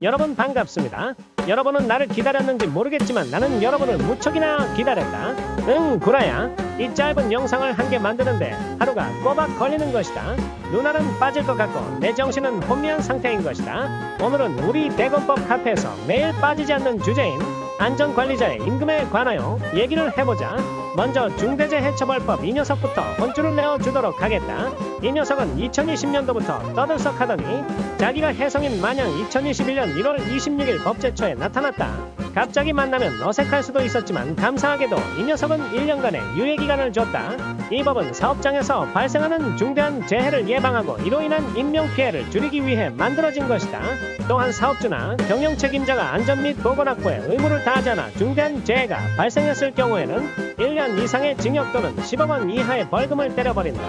여러분 반갑습니다. 여러분은 나를 기다렸는지 모르겠지만 나는 여러분을 무척이나 기다렸다. 응, 구라야. 이 짧은 영상을 한 개 만드는데 하루가 꼬박 걸리는 것이다. 눈알은 빠질 것 같고 내 정신은 혼미한 상태인 것이다. 오늘은 우리 대건법 카페에서 매일 빠지지 않는 주제인 안전관리자의 임금에 관하여 얘기를 해보자. 먼저 중대재해처벌법 이 녀석부터 혼쭐을 내어주도록 하겠다. 이 녀석은 2020년도부터 떠들썩하더니 자기가 혜성인 마냥 2021년 1월 26일 법제처에 나타났다. 갑자기 만나면 어색할 수도 있었지만 감사하게도 이 녀석은 1년간의 유예기간을 줬다. 이 법은 사업장에서 발생하는 중대한 재해를 예방하고 이로 인한 인명피해를 줄이기 위해 만들어진 것이다. 또한 사업주나 경영책임자가 안전 및 보건 확보에 의무를 다하지 않아 중대한 재해가 발생했을 경우에는 1년 이상의 징역 또는 10억 원 이하의 벌금을 때려버린다.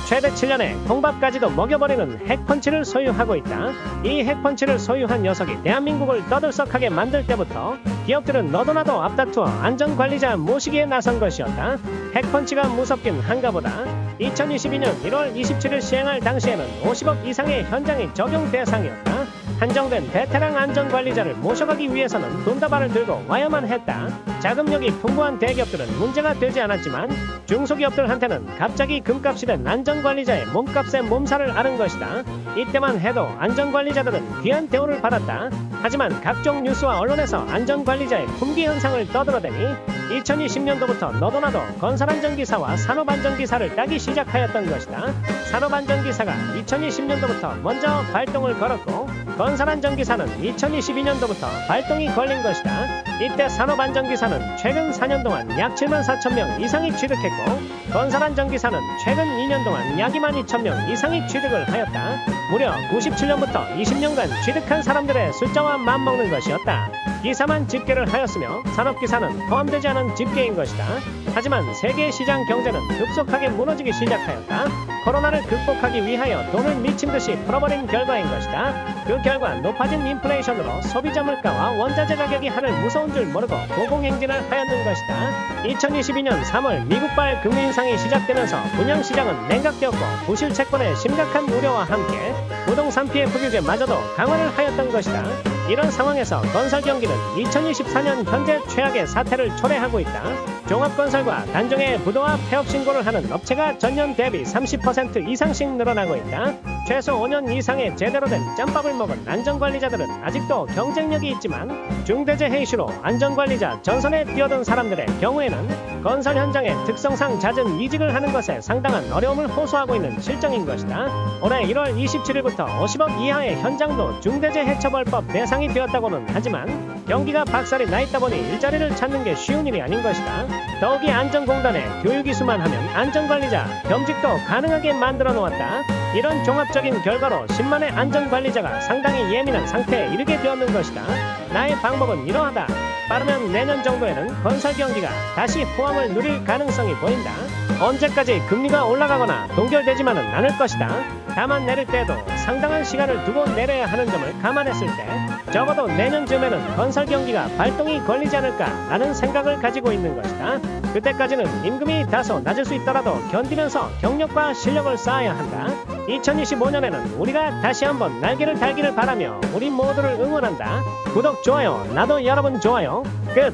최대 7년의 콩밥까지도 먹여버리는 핵펀치를 소유하고 있다. 이 핵펀치를 소유한 녀석이 대한민국을 떠들썩하게 만들 때부터 기업들은 너도나도 앞다투어 안전관리자 모시기에 나선 것이었다. 핵펀치가 무섭긴 한가보다. 2022년 1월 27일 시행할 당시에는 50억 이상의 현장이 적용 대상이었다. 한정된 베테랑 안전관리자를 모셔가기 위해서는 돈다발을 들고 와야만 했다. 자금력이 풍부한 대기업들은 문제가 되지 않았지만 중소기업들한테는 갑자기 금값이 된 안전관리자의 몸값에 몸살을 앓은 것이다. 이때만 해도 안전관리자들은 귀한 대우를 받았다. 하지만 각종 뉴스와 언론에서 안전관리자의 품귀 현상을 떠들어대니 2020년도부터 너도나도 건설안전기사와 산업안전기사를 따기 시작하였던 것이다. 산업안전기사가 2020년도부터 먼저 발동을 걸었고 건설안전기사는 2022년도부터 발동이 걸린 것이다. 이때 산업안전기사는 최근 4년 동안 약 74,000명 이상이 취득했고 건설안전기사는 최근 2년 동안 약 22,000명 이상이 취득을 하였다. 무려 97년부터 20년간 취득한 사람들의 숫자와 맞먹는 것이었다. 기사만 집계를 하였으며 산업기사는 포함되지 않은 집계인 것이다. 하지만 세계 시장 경제는 급속하게 무너지기 시작하였다. 코로나를 극복하기 위하여 돈을 미친듯이 풀어버린 결과인 것이다. 그 결과 높아진 인플레이션으로 소비자 물가와 원자재 가격이 하늘 무서운 줄 모르고 고공행진을 하였는 것이다. 2022년 3월 미국발 금리 인상이 시작되면서 분양시장은 냉각되었고 부실 채권의 심각한 우려와 함께 부동산 피해 부규제마저도 강화를 하였던 것이다. 이런 상황에서 건설경기는 2024년 현재 최악의 사태를 초래하고 있다. 종합건설과 단종의 부도와 폐업 신고를 하는 업체가 전년 대비 30% 이상씩 늘어나고 있다. 최소 5년 이상의 제대로 된 짬밥을 먹은 안전관리자들은 아직도 경쟁력이 있지만 중대재해 이슈로 안전관리자 전선에 뛰어든 사람들의 경우에는 건설 현장의 특성상 잦은 이직을 하는 것에 상당한 어려움을 호소하고 있는 실정인 것이다. 올해 1월 27일부터 50억 이하의 현장도 중대재해처벌법 대상이 되었다고는 하지만 경기가 박살이 나 있다 보니 일자리를 찾는 게 쉬운 일이 아닌 것이다. 더욱이 안전공단에 교육이수만 하면 안전관리자 겸직도 가능하게 만들어 놓았다. 이런 종합적인 결과로 10만의 안전관리자가 상당히 예민한 상태에 이르게 되었는 것이다. 나의 방법은 이러하다. 빠르면 내년 정도에는 건설 경기가 다시 호황을 누릴 가능성이 보인다. 언제까지 금리가 올라가거나 동결되지만은 않을 것이다. 다만 내릴 때에도 상당한 시간을 두고 내려야 하는 점을 감안했을 때 적어도 내년쯤에는 건설 경기가 발동이 걸리지 않을까라는 생각을 가지고 있는 것이다. 그때까지는 임금이 다소 낮을 수 있더라도 견디면서 경력과 실력을 쌓아야 한다. 2025년에는 우리가 다시 한번 날개를 달기를 바라며 우리 모두를 응원한다. 구독, 좋아요, 나도 여러분 좋아요. 끝.